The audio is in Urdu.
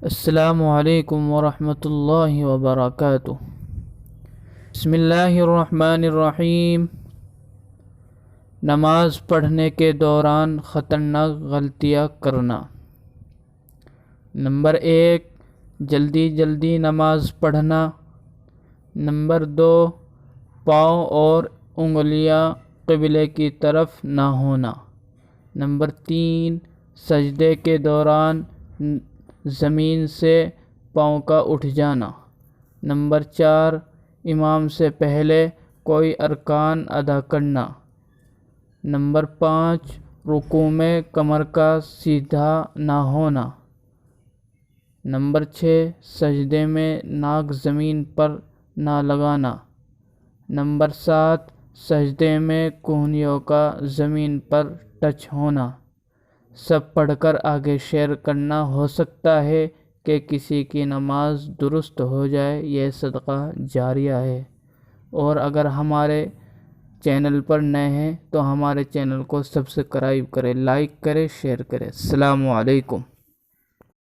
السلام علیکم ورحمۃ اللہ وبرکاتہ۔ بسم اللہ الرحمن الرحیم۔ نماز پڑھنے کے دوران خطرناک غلطیاں کرنا۔ نمبر 1، جلدی نماز پڑھنا۔ نمبر 2، پاؤں اور انگلیاں قبلے کی طرف نہ ہونا۔ نمبر 3، سجدے کے دوران زمین سے پاؤں کا اٹھ جانا۔ نمبر 4، امام سے پہلے کوئی ارکان ادا کرنا۔ نمبر 5، رکوع میں کمر کا سیدھا نہ ہونا۔ نمبر 6، سجدے میں ناک زمین پر نہ لگانا۔ نمبر 7، سجدے میں کہنیوں کا زمین پر ٹچ ہونا۔ سب پڑھ کر آگے شیئر کرنا، ہو سکتا ہے کہ کسی کی نماز درست ہو جائے، یہ صدقہ جاریہ ہے۔ اور اگر ہمارے چینل پر نئے ہیں تو ہمارے چینل کو سبسکرائب کریں، لائک کریں، شیئر کریں۔ السلام علیکم۔